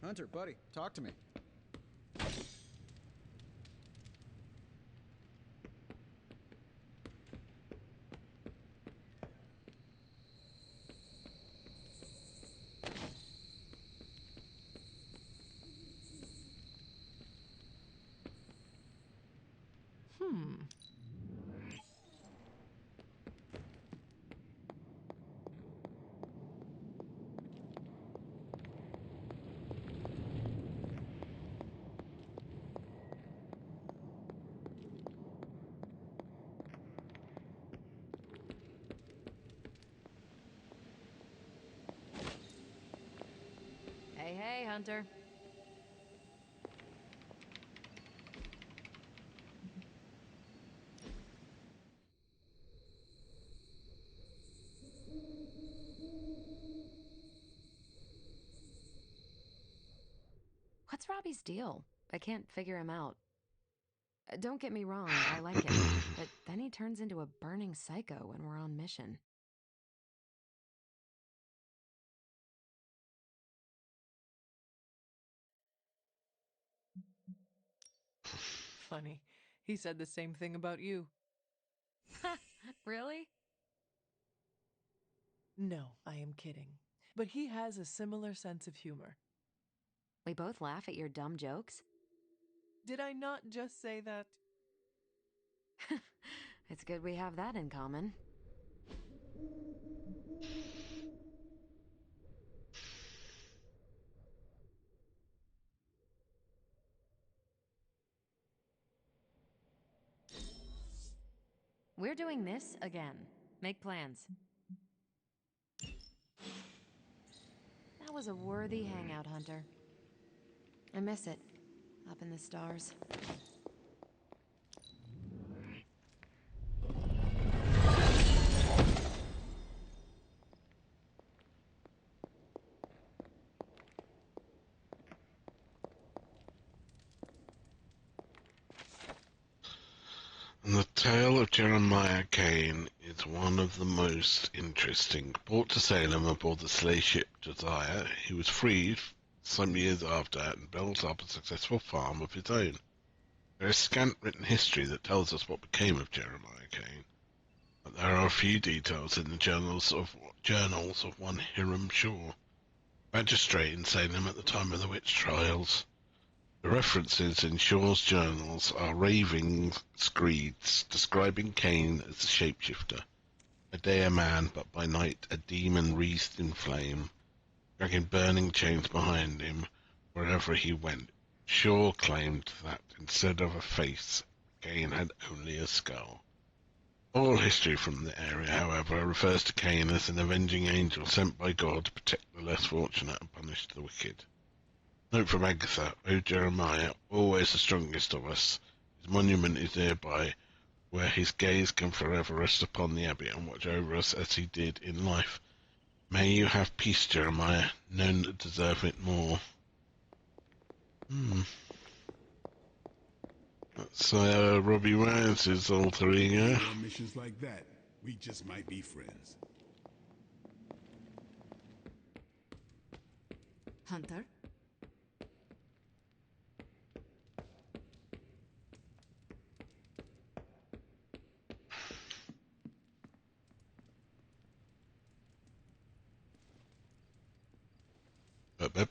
Hunter, buddy, talk to me. Hey, hey, Hunter. What's Robbie's deal? I can't figure him out. Don't get me wrong, I like him, but then he turns into a burning psycho when we're on mission. Funny. He said the same thing about you. Really? No, I am kidding. But he has a similar sense of humor. We both laugh at your dumb jokes? Did I not just say that? It's good we have that in common. We're doing this again. Make plans. That was a worthy hangout, Hunter. I miss it. Up in the stars. And the tale of Jeremiah Kane is one of the most interesting. Brought to Salem aboard the slave ship Josiah, he was freed some years after and built up a successful farm of his own. There is scant written history that tells us what became of Jeremiah Kane, but there are a few details in the journals of one Hiram Shaw, magistrate in Salem at the time of the witch trials. The references in Shaw's journals are raving screeds describing Cain as a shapeshifter, by day a man, but by night a demon wreathed in flame, dragging burning chains behind him wherever he went. Shaw claimed that instead of a face, Cain had only a skull. All history from the area, however, refers to Cain as an avenging angel sent by God to protect the less fortunate and punish the wicked. Note from Agatha, O Jeremiah, always the strongest of us. His monument is nearby, where his gaze can forever rest upon the Abbey and watch over us as he did in life. May you have peace, Jeremiah, none that deserve it more. That's Robbie Williams' alter ego. More missions like that, we just might be friends. Hunter? Bip.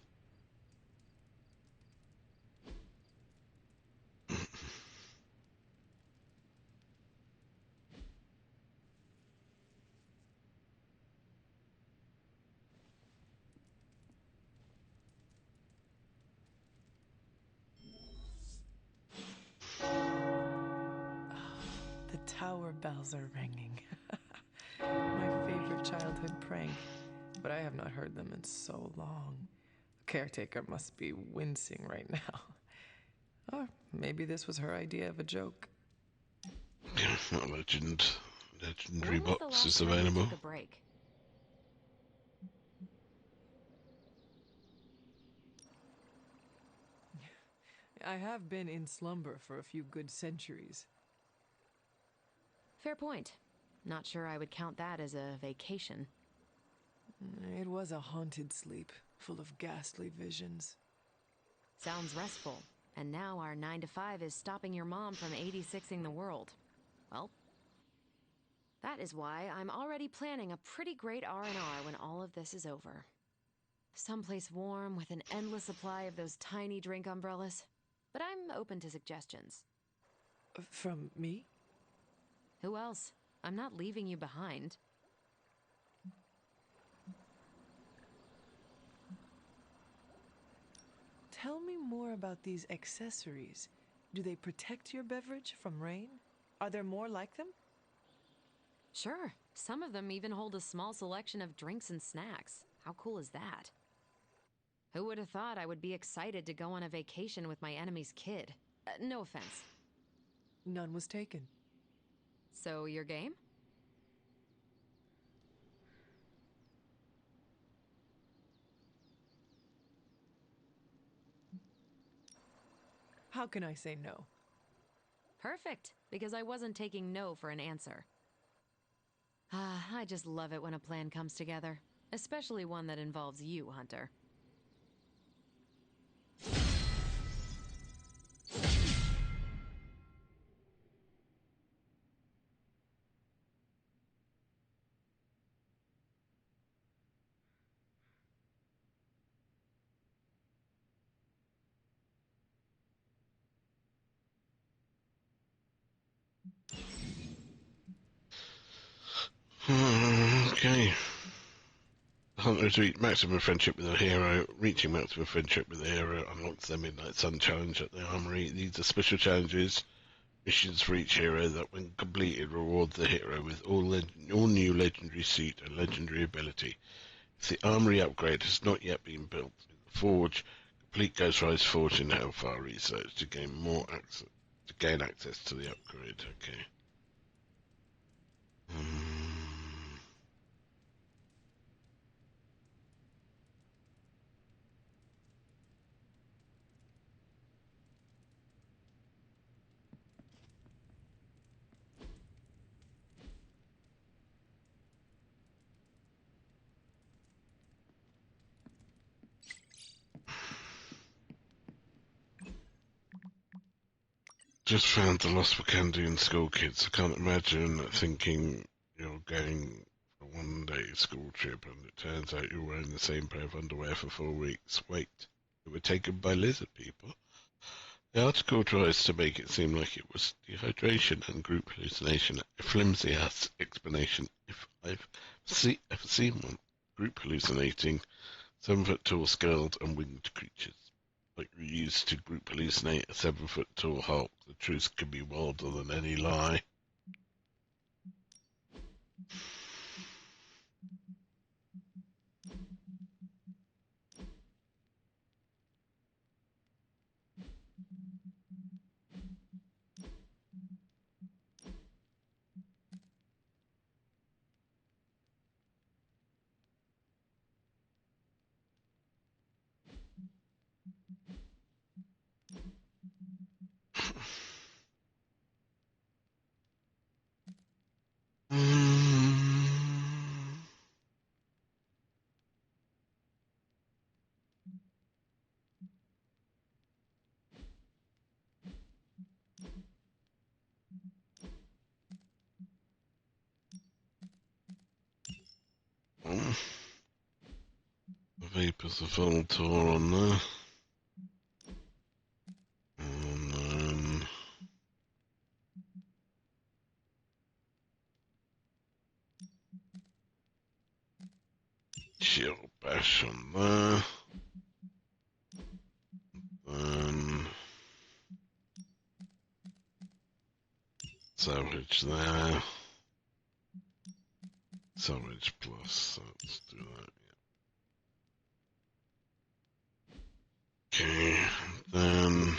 The tower bells are ringing. My favorite childhood prank. But I have not heard them in so long. The caretaker must be wincing right now. Or maybe this was her idea of a joke. Legendary When was the box last is time you available. took a break? I have been in slumber for a few good centuries. Fair point. Not sure I would count that as a vacation. It was a haunted sleep, full of ghastly visions. Sounds restful. And now our 9 to 5 is stopping your mom from 86ing the world. Well, that is why I'm already planning a pretty great R&R when all of this is over. Someplace warm with an endless supply of those tiny drink umbrellas. But I'm open to suggestions. From me? Who else? I'm not leaving you behind. Tell me more about these accessories. Do they protect your beverage from rain? Are there more like them? Sure. Some of them even hold a small selection of drinks and snacks. How cool is that? Who would have thought I would be excited to go on a vacation with my enemy's kid? No offense. None was taken. So, your game? How can I say no? Perfect, because I wasn't taking no for an answer. Ah, I just love it when a plan comes together. Especially one that involves you, Hunter. Okay. Hunters reach maximum friendship with a hero. Reaching maximum friendship with a hero unlocks their Midnight Sun challenge at the armory. These are special challenges, missions for each hero that, when completed, reward the hero with all new legendary suit and legendary ability. If the armory upgrade has not yet been built in the Forge, complete Ghost Rise Forge and Hellfire research to gain access to the upgrade. Okay. Just found the lost Wakandian school kids. I can't imagine thinking you're going for a one-day school trip and it turns out you're wearing the same pair of underwear for 4 weeks. Wait, you were taken by lizard people? The article tries to make it seem like it was dehydration and group hallucination. A flimsy-ass explanation, if I've ever seen one. Group hallucinating 7-foot-tall scaled and winged creatures. Like we used to group hallucinate a 7-foot-tall Hulk. The truth could be wilder than any lie. The vapors of Voltor on there. And then Chill Bash on there. Then Savage there. Savage plus, so let's do that. Okay, then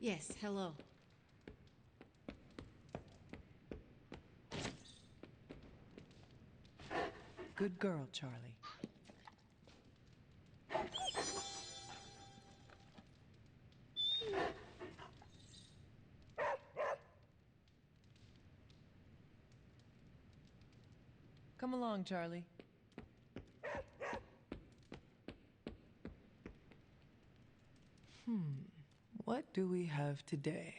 Yes, hello. Good girl, Charlie. Come along, Charlie. What do we have today?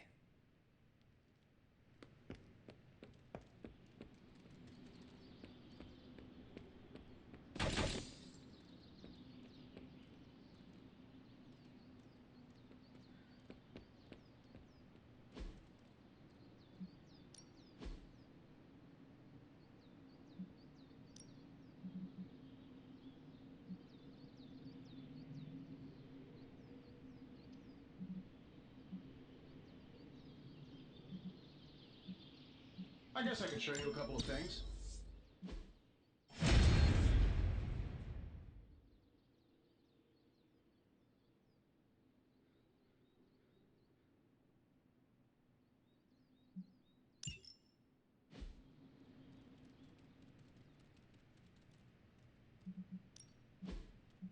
I guess I could show you a couple of things.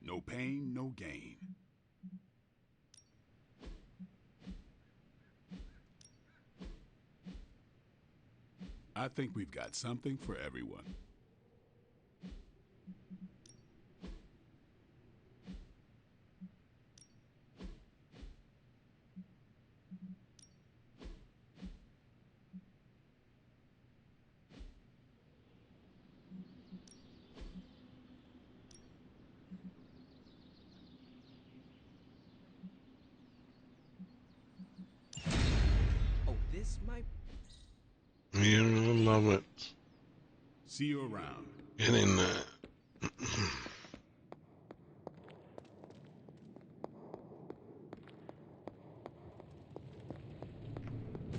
No pain, no gain. I think we've got something for everyone. Oh, this might... You'll love it. See you around. Get in there.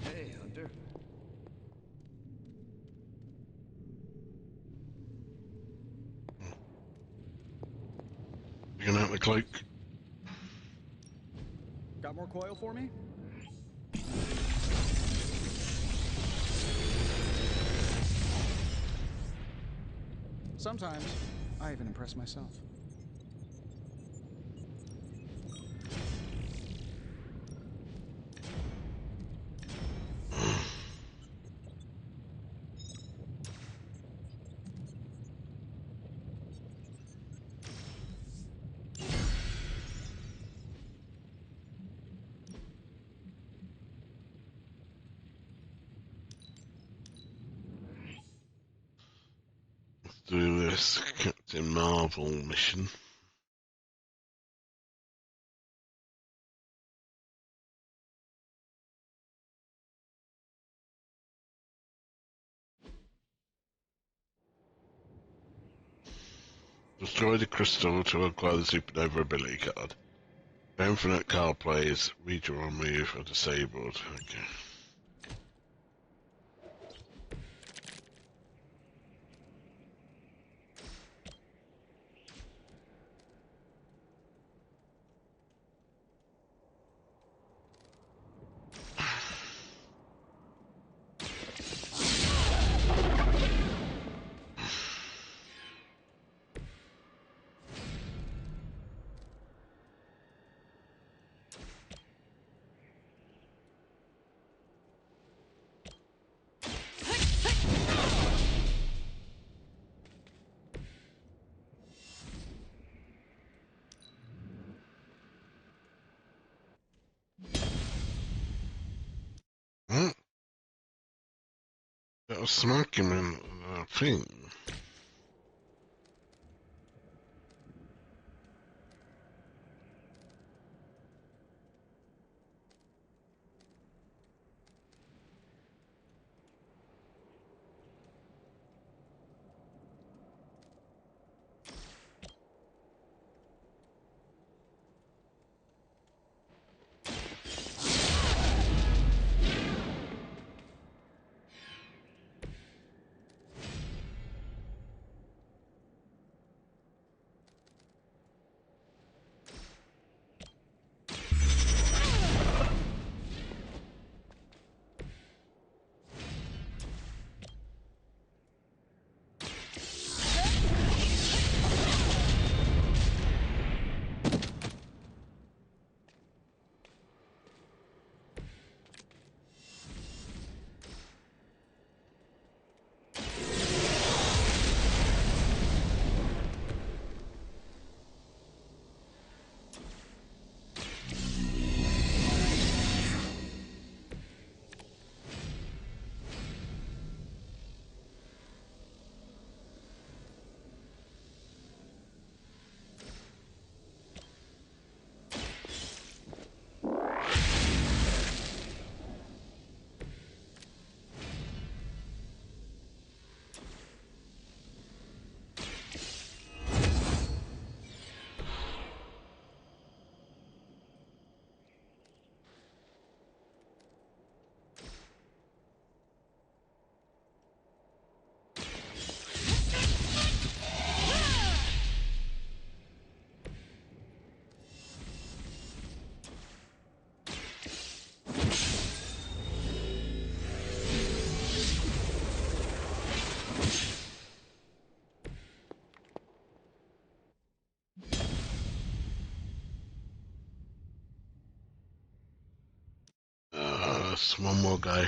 Hey, Hunter. You gonna have the cloak? Got more coil for me? Sometimes, I even impress myself. Do this Captain Marvel mission. Destroy the crystal to acquire the supernova ability card. If infinite card plays, redraw move are disabled. Okay. Hmm? That'll smack him in the thing. worse. One more go.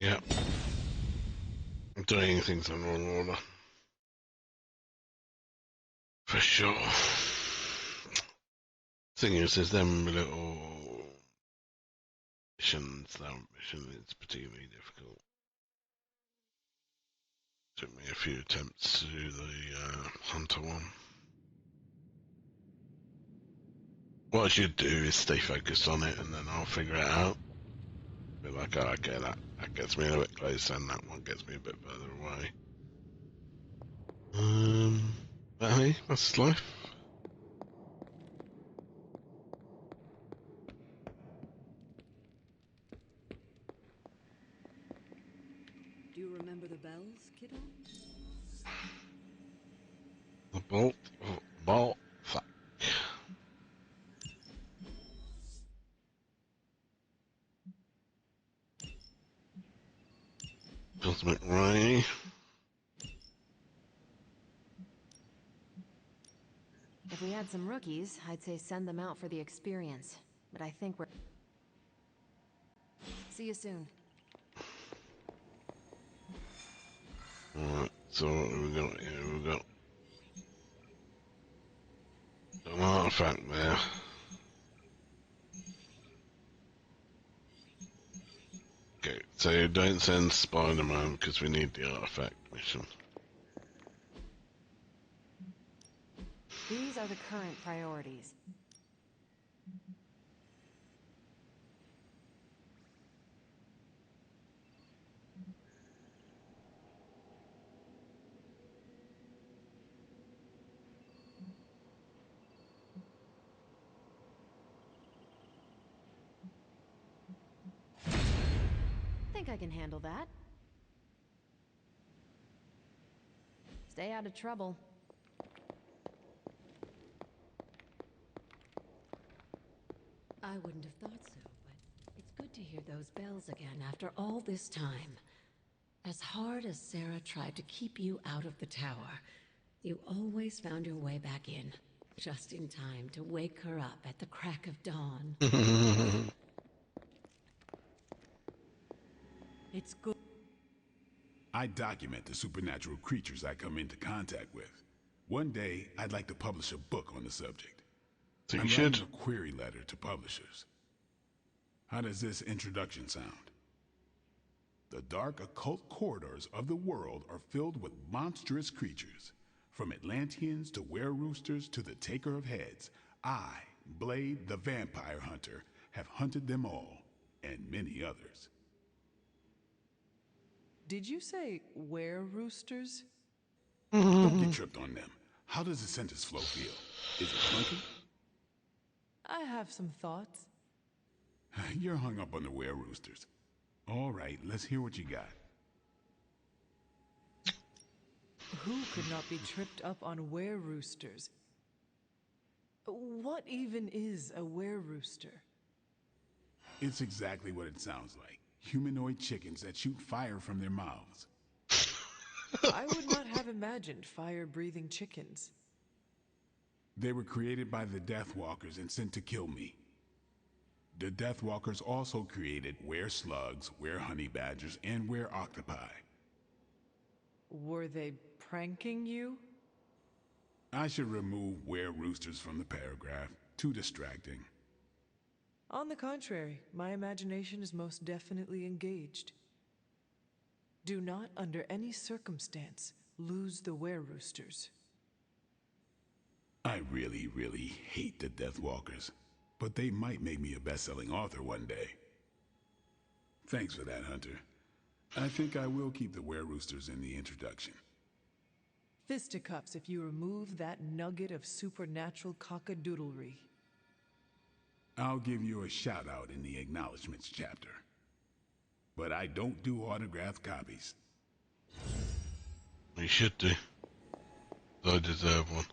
Yeah. I'm doing things in wrong order. For sure. Thing is, there's them little missions. That mission is particularly difficult. Took me a few attempts to do the hunter one. What I should do is stay focused on it, and then I'll figure it out. Be like, oh, okay, that gets me a bit closer, and that one gets me a bit further away. But hey, that's life. Do you remember the bells, kiddo? The bolt, fuck. Cosmic Ray. If we had some rookies, I'd say send them out for the experience. But I think we're... See you soon. Alright, so what have we got here? We've got an artifact there. Okay, so don't send Spider-Man because we need the artifact mission. These are the current priorities. Think I can handle that. Stay out of trouble. I wouldn't have thought so, but it's good to hear those bells again after all this time. As hard as Sarah tried to keep you out of the tower, you always found your way back in, just in time to wake her up at the crack of dawn. It's good. I document the supernatural creatures I come into contact with. One day, I'd like to publish a book on the subject. So you I'm should. writing a query letter to publishers. How does this introduction sound? The dark occult corridors of the world are filled with monstrous creatures. From Atlanteans to were-roosters to the Taker of Heads, I, Blade the Vampire Hunter, have hunted them all, and many others. Did you say were-roosters? Don't get tripped on them. How does the sentence flow feel? Is it clunky? I have some thoughts. You're hung up on the were-roosters. All right, let's hear what you got. Who could not be tripped up on were-roosters? What even is a were-rooster? It's exactly what it sounds like. Humanoid chickens that shoot fire from their mouths. I would not have imagined fire-breathing chickens. They were created by the Deathwalkers and sent to kill me. The Deathwalkers also created were-slugs, were-honey badgers, and were-octopi. Were they pranking you? I should remove were-roosters from the paragraph. Too distracting. On the contrary, my imagination is most definitely engaged. Do not, under any circumstance, lose the were-roosters. I really, really hate the Deathwalkers, but they might make me a best-selling author one day. Thanks for that, Hunter. I think I will keep the were-roosters in the introduction. Fisticuffs if you remove that nugget of supernatural cockadoodlery. I'll give you a shout-out in the acknowledgments chapter. But I don't do autographed copies. You should do. I deserve one.